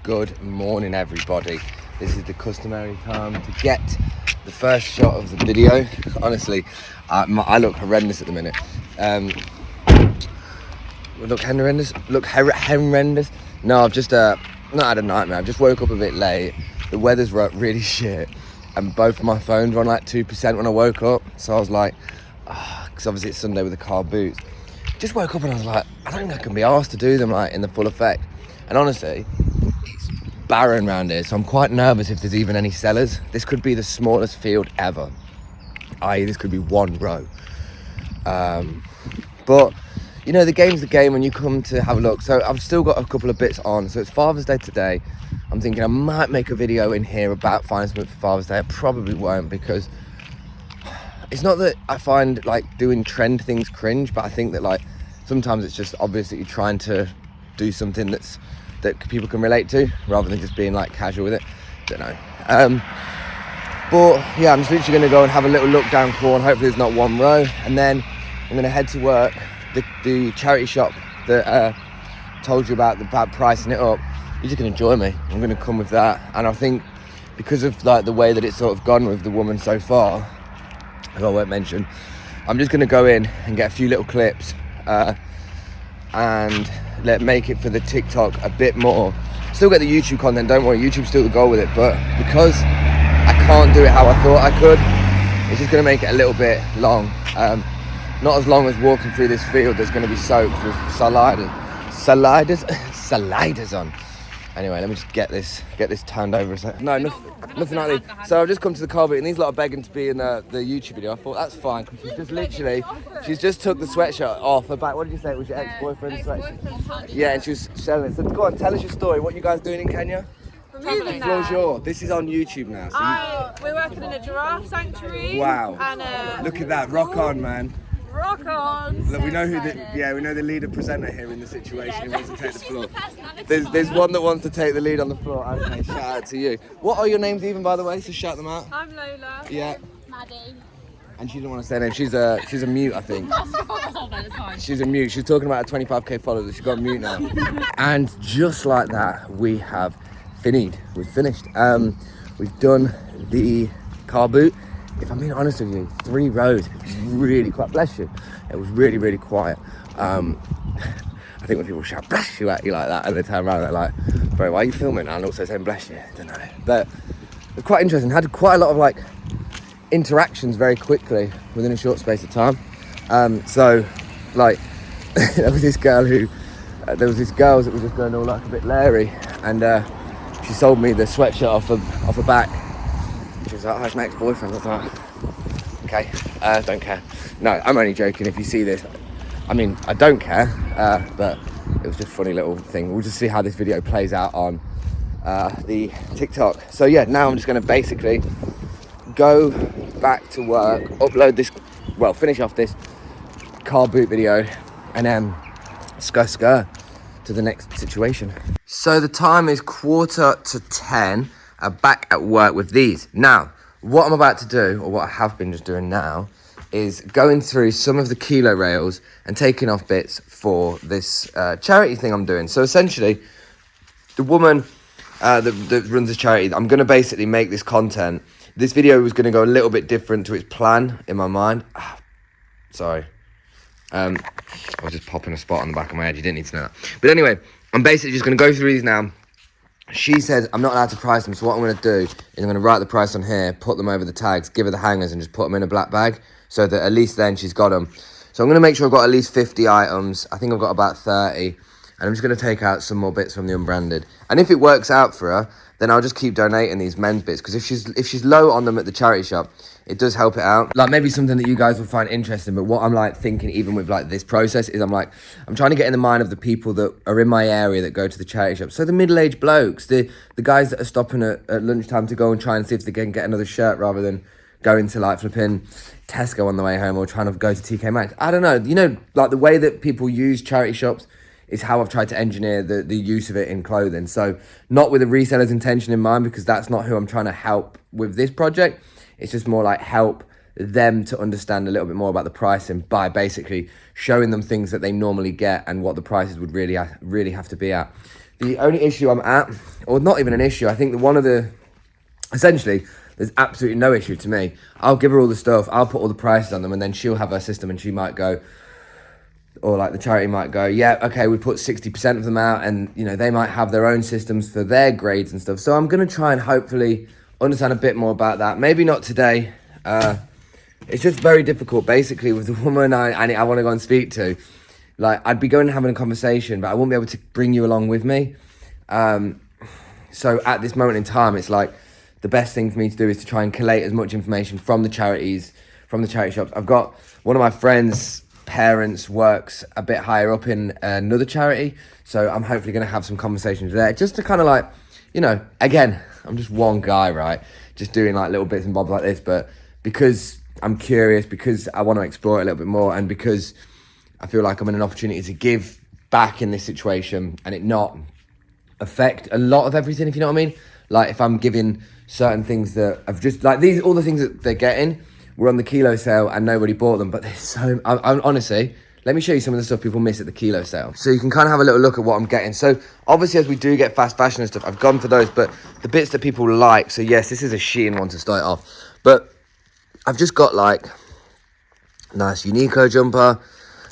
Good morning, everybody. This is the customary time to get the first shot of the video. Honestly, I look horrendous at the minute. Look horrendous. No, I've just not had a nightmare. I've just woke up a bit late. The weather's really shit, and both my phones were on like 2% when I woke up. So I was like, because obviously it's Sunday with the car boots. Just woke up and I was like, I don't think I can be asked to do them like in the full effect. And honestly, it's barren around here, so I'm quite nervous if there's even any sellers. This could be the smallest field ever, i.e. this could be one row. But you know, the game's the game when you come to have a look. So I've still got a couple of bits on. So it's Father's Day today. I'm thinking I might make a video in here about finding something for Father's Day. I probably won't, because it's not that I find like doing trend things cringe, but I think that like sometimes it's just obvious that you're trying to do something that people can relate to, rather than just being like casual with it. Don't know. But yeah, I'm just literally going to go and have a little look down Corn. Hopefully there's not one row, and then I'm going to head to work. The charity shop that told you about pricing it up, you're just going to join me. I'm going to come with that, and I think because of like the way that it's sort of gone with the woman so far, who I won't mention, I'm just going to go in and get a few little clips and make it for the TikTok a bit more. Still get the YouTube content, don't worry, YouTube's still the goal with it, but because I can't do it how I thought I could, it's just going to make it a little bit long. Not as long as walking through this field that's going to be soaked with sliders on. Anyway, let me just get this turned over a second. No, nothing like this. So I've just come to the car boot, and these lot are begging to be in the YouTube video. I thought that's fine, because she's just took the sweatshirt off her back. What did you say? It was your ex-boyfriend's sweatshirt? Yeah, and she was selling it. So go on, tell us your story. What are you guys doing in Kenya? Moving Bonjour. This is on YouTube now. So we're working in a giraffe sanctuary. Wow. And look at that. Rock on, man. Rock on. Look, we know the leader presenter here in the situation who wants to take the floor. There's one that wants to take the lead on the floor. Okay, shout out to you. What are your names even, by the way? So shout them out. I'm Lola. Yeah. Maddie. And she didn't want to say her name. She's a mute, I think. She's a mute. She's talking about her 25k followers. She's got a mute now. And just like that, we have finished. We've finished. We've done the car boot. If I'm being honest with you, 3 rows. It was really quiet. Bless you. It was really, really quiet. I think when people shout bless you at you like that and they turn around, they're like, bro, why are you filming? And also saying bless you. I don't know. But it was quite interesting. Had quite a lot of like interactions very quickly within a short space of time. So like there was this girl that was just going all like a bit leery, and she sold me the sweatshirt off her back. She was like, oh, it's my ex-boyfriend. I was like, okay, don't care. No, I'm only joking. If you see this, I mean, I don't care, but it was just a funny little thing. We'll just see how this video plays out on the TikTok. So yeah, now I'm just going to basically go back to work, finish off this car boot video, and then skr to the next situation. So the time is 9:45. Back at work with these. Now, what I'm about to do, or what I have been just doing now, is going through some of the kilo rails and taking off bits for this charity thing I'm doing. So essentially, the woman that runs the charity, I'm going to basically make this content. This video was going to go a little bit different to its plan in my mind. Sorry. I was just popping a spot on the back of my head. You didn't need to know that. But anyway, I'm basically just going to go through these now. She said I'm not allowed to price them, so what I'm going to do is I'm going to write the price on here, put them over the tags, give her the hangers, and just put them in a black bag, so that at least then she's got them. So I'm going to make sure I've got at least 50 items. I think I've got about 30, and I'm just going to take out some more bits from the unbranded. And if it works out for her, then I'll just keep donating these men's bits, because if she's low on them at the charity shop, it does help it out. Like maybe something that you guys would find interesting, but what I'm like thinking even with like this process is I'm trying to get in the mind of the people that are in my area that go to the charity shop. So the middle-aged blokes, the guys that are stopping at lunchtime to go and try and see if they can get another shirt rather than going to like flipping Tesco on the way home, or trying to go to TK Maxx. I don't know. You know, like the way that people use charity shops is how I've tried to engineer the use of it in clothing. So not with a reseller's intention in mind, because that's not who I'm trying to help with this project. It's just more like help them to understand a little bit more about the pricing by basically showing them things that they normally get and what the prices would really have to be at. The only issue I'm at, or not even an issue, I think that essentially, there's absolutely no issue to me. I'll give her all the stuff, I'll put all the prices on them, and then she'll have her system and she might go, or like the charity might go, yeah, okay, we put 60% of them out, and you know, they might have their own systems for their grades and stuff. So I'm going to try and hopefully understand a bit more about that. Maybe not today. It's just very difficult, basically, with the woman I want to go and speak to. Like, I'd be going and having a conversation, but I won't be able to bring you along with me. So at this moment in time, it's like the best thing for me to do is to try and collate as much information from the charities, from the charity shops. I've got one of my friends' parents works a bit higher up in another charity, so I'm hopefully going to have some conversations there, just to kind of like, you know, again, I'm just one guy, right? Just doing like little bits and bobs like this, but because I'm curious, because I want to explore it a little bit more, and because I feel like I'm in an opportunity to give back in this situation and it not affect a lot of everything, if you know what I mean. Like, if I'm giving certain things that I've just, like these, all the things that they're getting were on the kilo sale and nobody bought them, but there's so, I'm honestly, let me show you some of the stuff people miss at the kilo sale. So you can kind of have a little look at what I'm getting. So obviously, as we do get fast fashion and stuff, I've gone for those, but the bits that people like, so yes, this is a Shein one to start off, but I've just got like nice Uniqlo jumper,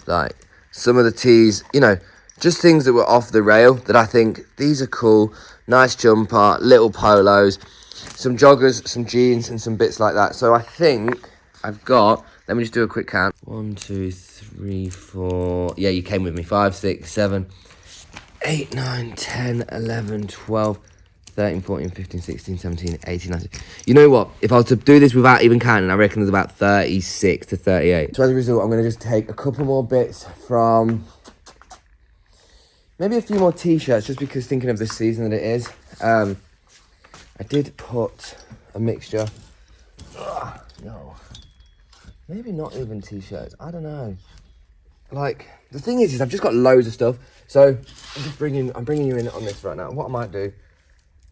like some of the tees, you know, just things that were off the rail that I think these are cool. Nice jumper, little polos, some joggers, some jeans, and some bits like that. So I think I've got, let me just do a quick count. 1, 2, 3, 4. Yeah, you came with me. 5, 6, 7, 8, 9, 10, 11, 12, 13, 14, 15, 16, 17, 18, 19. You know what? If I was to do this without even counting, I reckon there's about 36 to 38. So as a result, I'm going to just take a couple more bits from maybe a few more t-shirts, just because thinking of the season that it is. I did put a mixture. No. Maybe not even t-shirts. I don't know. Like, the thing is I've just got loads of stuff. So I'm bringing you in on this right now. What I might do,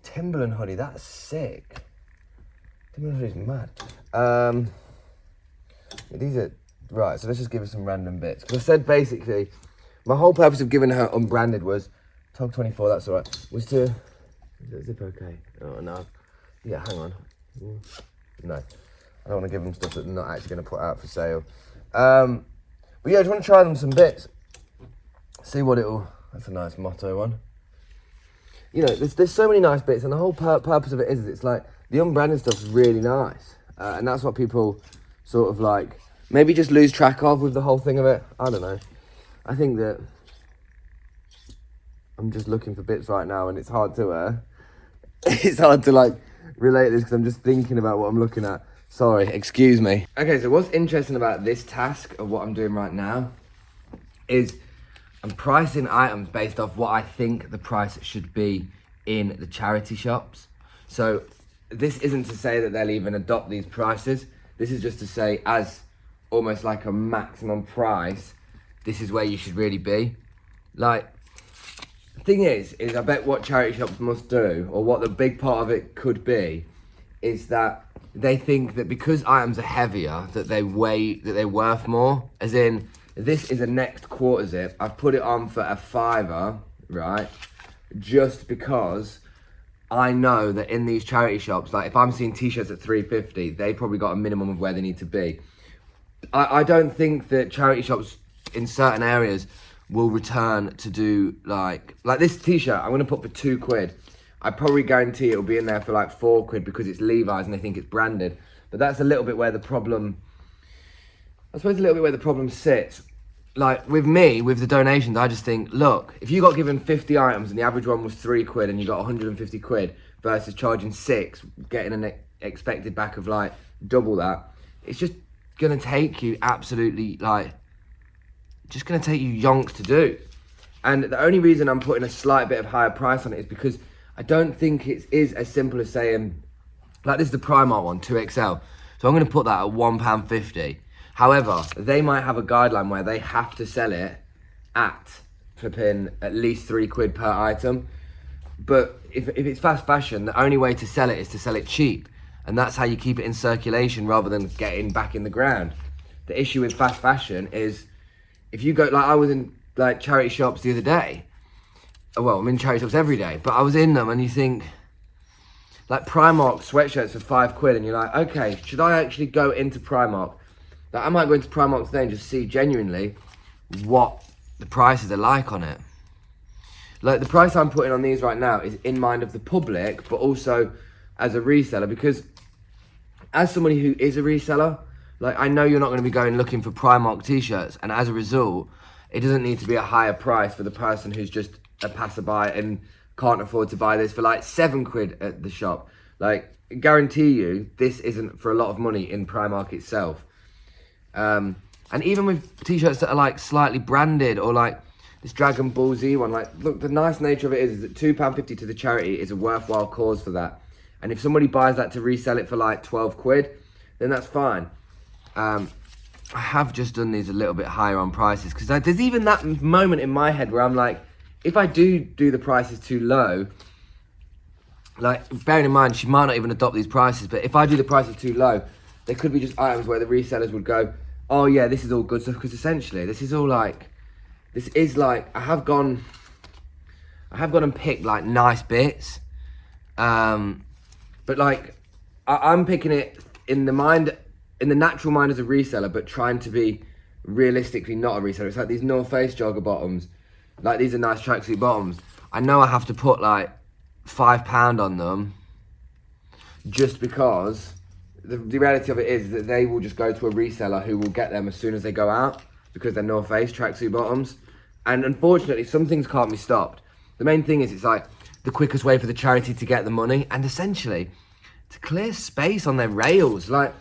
Timberland hoodie, that's sick. Timberland hoodie's mad. These are, right, so let's just give her some random bits. Because I said basically, my whole purpose of giving her unbranded was, Tog 24, that's all right, was to, is that zip okay? Oh, no. Yeah, hang on. No. I don't want to give them stuff that they're not actually going to put out for sale. But yeah, I just want to try them some bits. See what it'll, that's a nice motto one. You know, there's so many nice bits, and the whole purpose of it is it's like, the unbranded stuff's really nice. And that's what people sort of like, maybe just lose track of with the whole thing of it. I don't know. I think that I'm just looking for bits right now, and it's hard to, it's hard to like relate this because I'm just thinking about what I'm looking at. Sorry, excuse me. Okay, so what's interesting about this task of what I'm doing right now is I'm pricing items based off what I think the price should be in the charity shops. So this isn't to say that they'll even adopt these prices. This is just to say, as almost like a maximum price, this is where you should really be. Like, the thing is I bet what charity shops must do, or what the big part of it could be, is that they think that because items are heavier, that they're worth more. As in, this is a next quarter zip. I've put it on for a £5, right? Just because I know that in these charity shops, like if I'm seeing t-shirts at £3.50, they probably got a minimum of where they need to be. I don't think that charity shops in certain areas will return to do like this t-shirt I'm gonna put for £2. I probably guarantee it'll be in there for like £4 because it's Levi's and they think it's branded. But that's a little bit where the problem, I suppose a little bit where the problem sits. Like with me, with the donations, I just think, look, if you got given 50 items and the average one was £3 and you got 150 quid versus charging 6, getting an expected back of like double that, it's just gonna take you absolutely like, just gonna take you yonks to do. And the only reason I'm putting a slight bit of higher price on it is because I don't think it is as simple as saying, like this is the Primark one, 2XL. So I'm gonna put that at £1.50. However, they might have a guideline where they have to sell it at flipping at least £3 per item. But if it's fast fashion, the only way to sell it is to sell it cheap. And that's how you keep it in circulation rather than getting back in the ground. The issue with fast fashion is if you go, like I was in like charity shops the other day, well, I'm in charity shops every day, but I was in them and you think, like Primark sweatshirts for £5 and you're like, okay, should I actually go into Primark? Like I might go into Primark today and just see genuinely what the prices are like on it. Like the price I'm putting on these right now is in mind of the public, but also as a reseller, because as somebody who is a reseller, like I know you're not going to be going looking for Primark t-shirts, and as a result, it doesn't need to be a higher price for the person who's just a passerby and can't afford to buy this for like £7 at the shop. Like, guarantee you, this isn't for a lot of money in Primark itself. And even with t-shirts that are like slightly branded, or like this Dragon Ball Z one, like look, the nice nature of it is that £2.50 to the charity is a worthwhile cause for that. And if somebody buys that to resell it for like £12, then that's fine. I have just done these a little bit higher on prices, because there's even that moment in my head where I'm like, if I do the prices too low, like bearing in mind she might not even adopt these prices, but if I do the prices too low, there could be just items where the resellers would go, oh yeah, this is all good stuff, because essentially this is all like, this is like, I have gone and picked like nice bits, but like I'm picking it in the natural mind as a reseller, but trying to be realistically not a reseller. It's like these North Face jogger bottoms, like these are nice tracksuit bottoms. I know I have to put like £5 on them, just because the reality of it is that they will just go to a reseller who will get them as soon as they go out, because they're North Face tracksuit bottoms. And unfortunately, some things can't be stopped. The main thing is it's like the quickest way for the charity to get the money, and essentially to clear space on their rails. Like,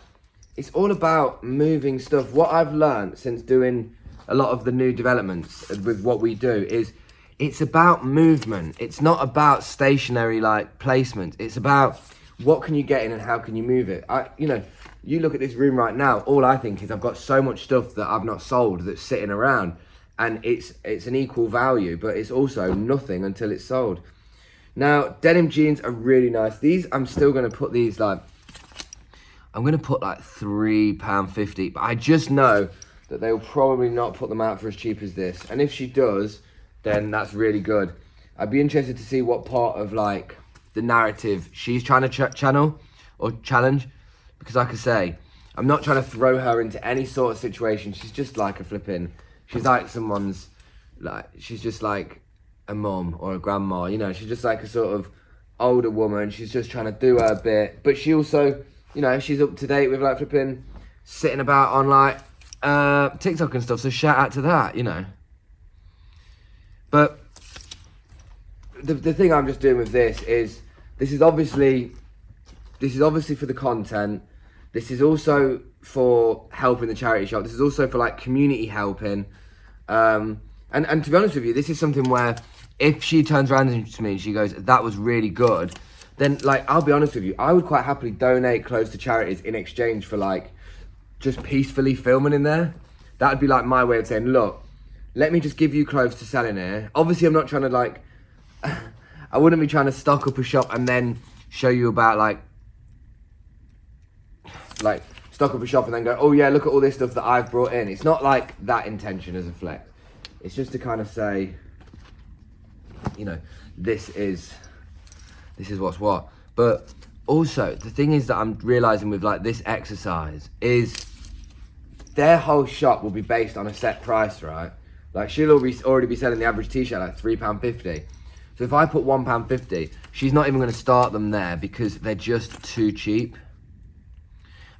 it's all about moving stuff. What I've learned since doing a lot of the new developments with what we do is it's about movement. It's not about stationary like placement. It's about what can you get in and how can you move it. You look at this room right now, all I think is I've got so much stuff that I've not sold that's sitting around, and it's an equal value, but it's also nothing until it's sold. Now, denim jeans are really nice. These, I'm still going to put these like, I'm going to put like £3.50, but I just know that they will probably not put them out for as cheap as this. And if she does, then that's really good. I'd be interested to see what part of like the narrative she's trying to channel or challenge, because like I say, I'm not trying to throw her into any sort of situation. She's just like she's like someone's, like, she's just like a mum or a grandma, you know, she's just like a sort of older woman. She's just trying to do her bit, but she also, you know, she's up to date with like sitting about on like TikTok and stuff, so shout out to that, you know. But the thing I'm just doing with this is obviously for the content. This is also for helping the charity shop. This is also for like community helping. And to be honest with you, this is something where if she turns around to me and she goes, that was really good, then like, I'll be honest with you, I would quite happily donate clothes to charities in exchange for like just peacefully filming in there. That would be like my way of saying, look, let me just give you clothes to sell in here. Obviously, I'm not trying to like, I wouldn't be trying to stock up a shop and then show you about like stock up a shop and then go, oh yeah, look at all this stuff that I've brought in. It's not like that intention as a flex. It's just to kind of say, you know, this is what's what. But also, the thing is that I'm realizing with like this exercise is their whole shop will be based on a set price, right? Like she'll already be selling the average t-shirt like £3.50. So if I put £1.50, she's not even going to start them there because they're just too cheap.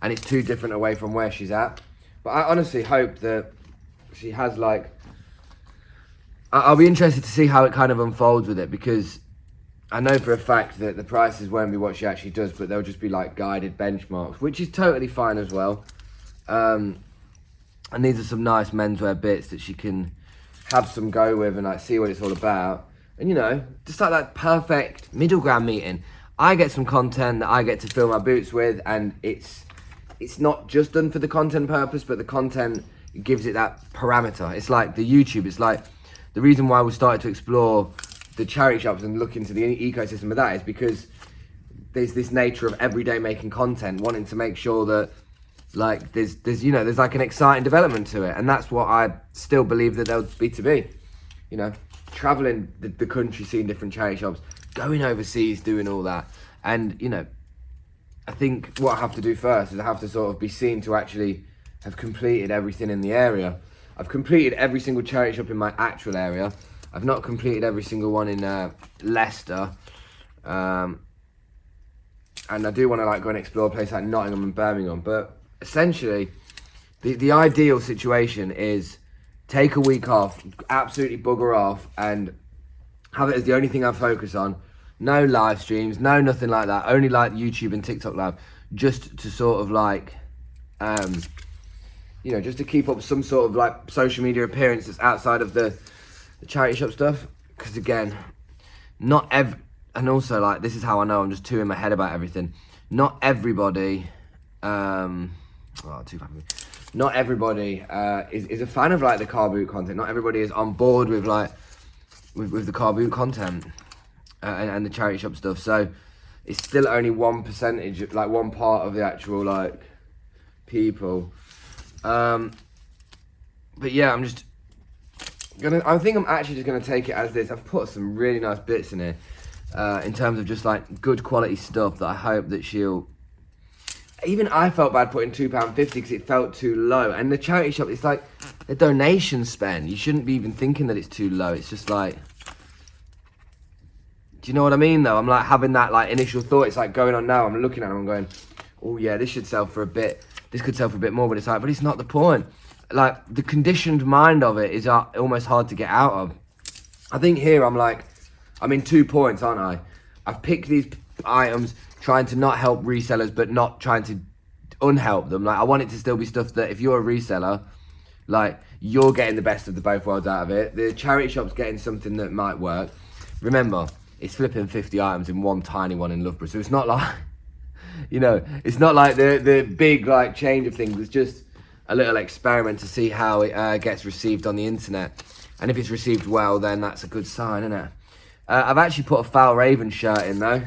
And it's too different away from where she's at. But I honestly hope that she has like, I'll be interested to see how it kind of unfolds with it, because I know for a fact that the prices won't be what she actually does, but they'll just be like guided benchmarks, which is totally fine as well. And these are some nice menswear bits that she can have some go with and like see what it's all about. And you know, just like that perfect middle ground meeting. I get some content that I get to fill my boots with, and it's not just done for the content purpose, but the content gives it that parameter. It's like the YouTube. It's like the reason why we started to explore the charity shops and look into the ecosystem of that is because there's this nature of everyday making content, wanting to make sure that like there's you know, there's like an exciting development to it, and that's what I still believe that there'll be to be, you know. traveling the country, seeing different charity shops, going overseas, doing all that. And, you know, I think what I have to do first is I have to sort of be seen to actually have completed everything in the area. I've completed every single charity shop in my actual area. I've not completed every single one in Leicester. And I do want to like go and explore a place like Nottingham and Birmingham. But essentially, the ideal situation is take a week off, absolutely bugger off, and have it as the only thing I focus on. No live streams, no nothing like that. Only like YouTube and TikTok live, just to sort of like, you know, just to keep up some sort of like social media appearance that's outside of the charity shop stuff. Because again, and also like, this is how I know I'm just too in my head about everything. Not everybody, not everybody is a fan of like the car boot content. Not everybody is on board with like with the car boot content and the charity shop stuff. So it's still only 1%, like one part of the actual like people. But yeah, I think I'm actually just gonna take it as this. I've put some really nice bits in here in terms of just like good quality stuff that I hope that she'll. Even I felt bad putting £2.50 because it felt too low. And the charity shop, it's like a donation spend. You shouldn't be even thinking that it's too low. It's just like, do you know what I mean though? I'm like having that like initial thought. It's like going on now. I'm looking at them. I'm going, oh yeah, this should sell for a bit. This could sell for a bit more. But it's like, but it's not the point. Like the conditioned mind of it is almost hard to get out of. I think here I'm like, I'm in 2 points, aren't I? I've picked these items trying to not help resellers, but not trying to unhelp them. Like I want it to still be stuff that if you're a reseller, like you're getting the best of the both worlds out of it. The charity shop's getting something that might work. Remember, it's flipping 50 items in one tiny one in Loughborough. So it's not like, you know, it's not like the big like change of things. It's just a little experiment to see how it gets received on the internet. And if it's received well, then that's a good sign, isn't it? I've actually put a Foul Raven shirt in though.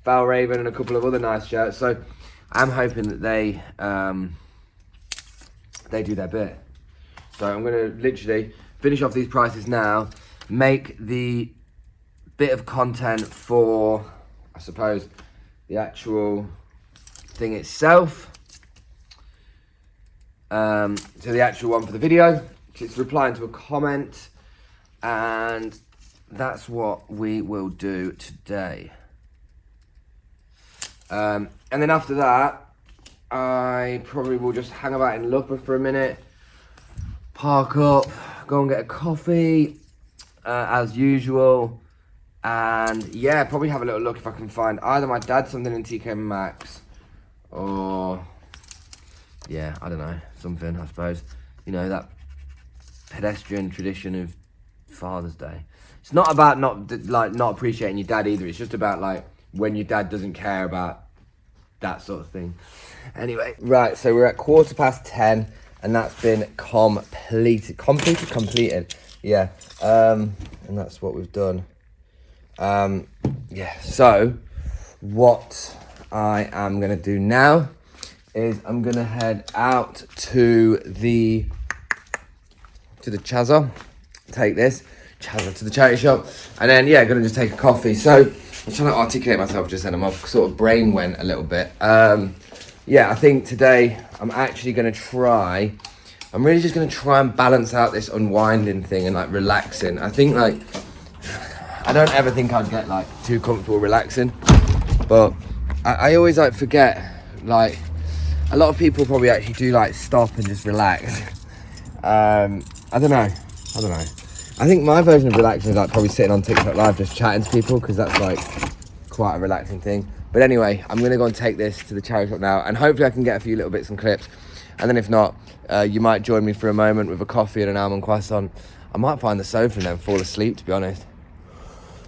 Foul Raven and a couple of other nice shirts. So I'm hoping that they do their bit. So I'm going to literally finish off these prices now, make the bit of content for, I suppose, the actual thing itself. So the actual one for the video. It's replying to a comment. And that's what we will do today. And then after that, I probably will just hang about in Loughborough for a minute, park up, go and get a coffee, as usual, and yeah, probably have a little look if I can find either my dad something in TK Maxx, or yeah, I don't know, something, I suppose, you know, that pedestrian tradition of Father's Day. It's not about not appreciating your dad either, it's just about like when your dad doesn't care about that sort of thing. Anyway, right, so we're at 10:15 and that's been completed, yeah, and that's what we've done. Yeah, so what I am gonna do now is I'm gonna head out to the Chazza, take this Chazza to the charity shop, and then yeah, gonna just take a coffee. So I'm trying to articulate myself just then, my sort of brain went a little bit. Yeah, I think today I'm actually going to try, I'm really just going to try and balance out this unwinding thing and like relaxing. I think like, I don't ever think I'd get like too comfortable relaxing, but I always like forget, like a lot of people probably actually do like stop and just relax. I don't know. I think my version of relaxing is like probably sitting on TikTok live just chatting to people, because that's like quite a relaxing thing. But anyway, I'm gonna go and take this to the charity shop now, and hopefully I can get a few little bits and clips. And then if not, you might join me for a moment with a coffee and an almond croissant. I might find the sofa and then fall asleep, to be honest.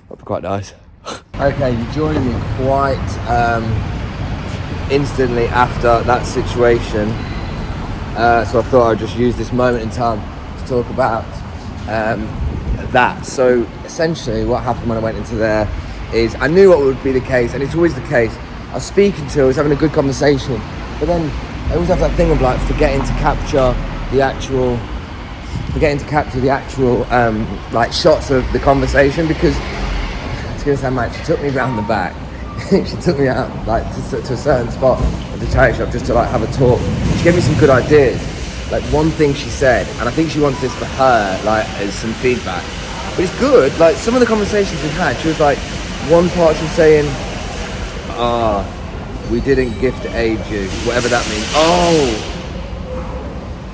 That'd be quite nice. Okay, you joined me quite instantly after that situation. So I thought I'd just use this moment in time to talk about that. So essentially what happened when I went into there is I knew what would be the case, and it's always the case. I was speaking to her, I was having a good conversation, but then I always have that thing of like forgetting to capture the actual forgetting to capture the actual like shots of the conversation, because it's gonna sound mad. She took me round the back. She took me out like to a certain spot of the charity shop just to like have a talk. She gave me some good ideas. Like one thing she said, and I think she wants this for her, like as some feedback. But it's good. Like some of the conversations we had, she was like, one part she was saying, we didn't gift aid you, whatever that means. Oh.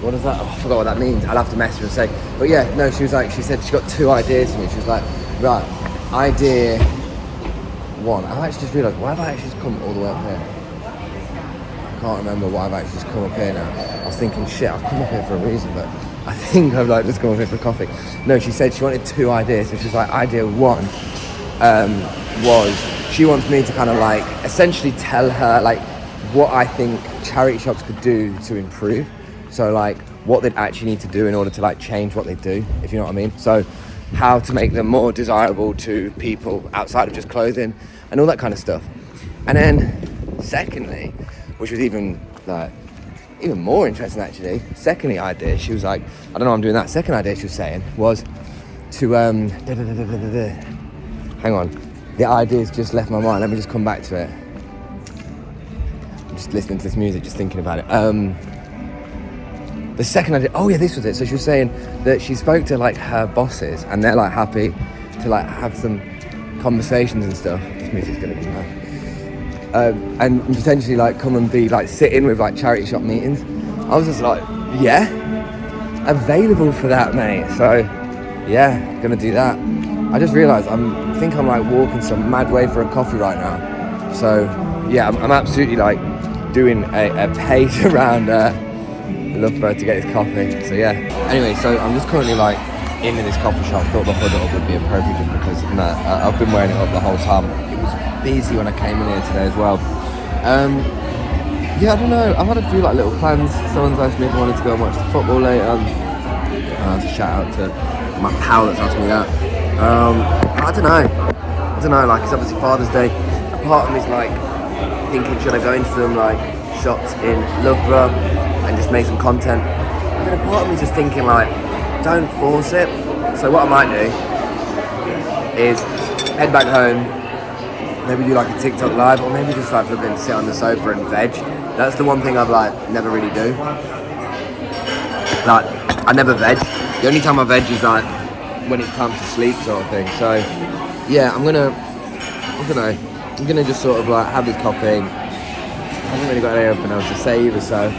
What is that? Oh, I forgot what that means. I'll have to message her and say. But yeah, no, she said she got 2 ideas for me. She was like, right, idea 1. I actually just realised, why have I actually just come all the way up here? I can't remember why I've actually just come up here now. I was thinking, shit, I've come up here for a reason, but I think I've like just come up here for coffee. No, she said she wanted 2 ideas. So she's like, idea 1 was she wants me to kind of like essentially tell her like what I think charity shops could do to improve. So like what they'd actually need to do in order to like change what they do, if you know what I mean. So how to make them more desirable to people outside of just clothing and all that kind of stuff. And then secondly, which was even more interesting actually, secondly idea, she was like, I don't know, I'm doing that. Second idea she was saying was to hang on, the idea's just left my mind. Let me just come back to it. I'm just listening to this music, just thinking about it. The second idea, oh yeah, this was it. So she was saying that she spoke to like her bosses and they're like happy to like have some conversations and stuff. This music's gonna be mad. And potentially like come and be like sit in with like charity shop meetings. I was just like, yeah, available for that, mate. So yeah, gonna do that. I just realised I think I'm like walking some mad way for a coffee right now. So yeah, I'm absolutely like doing a pace around Loughborough to get his coffee. So yeah. Anyway, so I'm just currently like in this coffee shop. Thought the hood up would be appropriate just because I've been wearing it up the whole time. It was busy when I came in here today as well. Yeah, I don't know. I've had a few like little plans. Someone's asked me if I wanted to go and watch the football later. To shout out to my pal that's asked me that. I don't know. Like it's obviously Father's Day. A part of me's like thinking, should I go into some like shops in Loughborough and just make some content? And then a part of me's just thinking like, don't force it. So what I might do is head back home, maybe do like a TikTok live, or maybe just like flipping sit on the sofa and veg. That's the one thing I've like never really do. Like I never veg. The only time I veg is like when it's time to sleep sort of thing. So yeah, I'm gonna just sort of like have this coffee. I haven't really got anything else to say either, so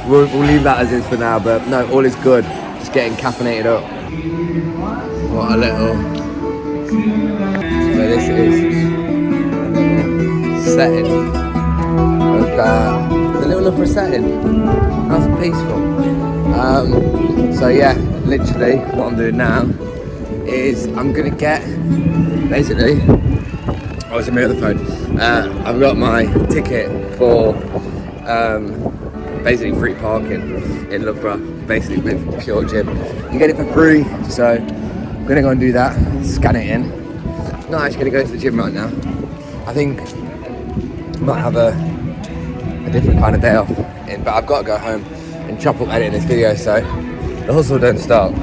we'll leave that as is for now. But no, all is good. Just getting caffeinated up. What a little. So this is a setting of the little Loughborough setting. Nice and peaceful. So yeah, literally what I'm doing now is I'm gonna get basically. Oh, it's on my other phone. I've got my ticket for basically free parking in Loughborough, basically with Pure Gym. You get it for free, so I'm gonna go and do that, scan it in. Not actually gonna go to the gym right now. I think I might have a different kind of day off, but I've got to go home and chop up editing this video, so the hustle don't stop.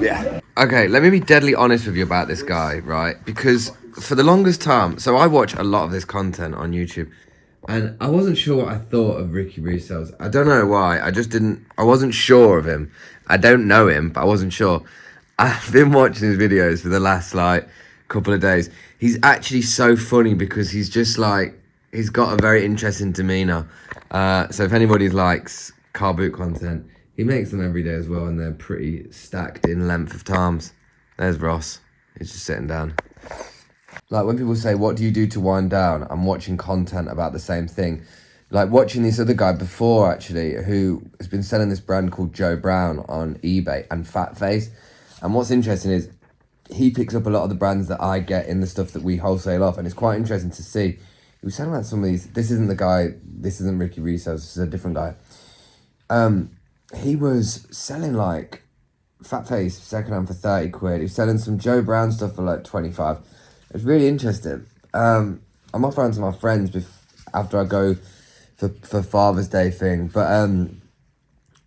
Yeah. Okay, let me be deadly honest with you about this guy, right? Because for the longest time, so I watch a lot of this content on YouTube, and I wasn't sure what I thought of Ricky Resells. I don't know why. I wasn't sure of him. I don't know him, but I wasn't sure. I've been watching his videos for the last like couple of days. He's actually so funny because he's just like, he's got a very interesting demeanor. So if anybody likes car boot content, he makes them every day as well, and they're pretty stacked in length of times. There's Ross. He's just sitting down. Like when people say, what do you do to wind down? I'm watching content about the same thing. Like watching this other guy before actually, who has been selling this brand called Joe Brown on eBay and Fat Face. And what's interesting is he picks up a lot of the brands that I get in the stuff that we wholesale off. And it's quite interesting to see. He was selling like some of these. This isn't the guy. This isn't Ricky Resells. This is a different guy. He was selling like Fat Face secondhand for 30 quid. He was selling some Joe Brown stuff for like 25. It was really interesting. I'm off around to my friends after I go for Father's Day thing. But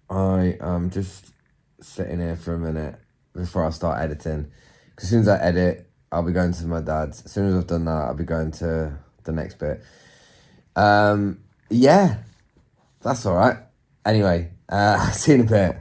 I am just sitting here for a minute before I start editing. Because as soon as I edit, I'll be going to my dad's. As soon as I've done that, I'll be going to the next bit. Yeah, that's all right. Anyway, see you in a bit.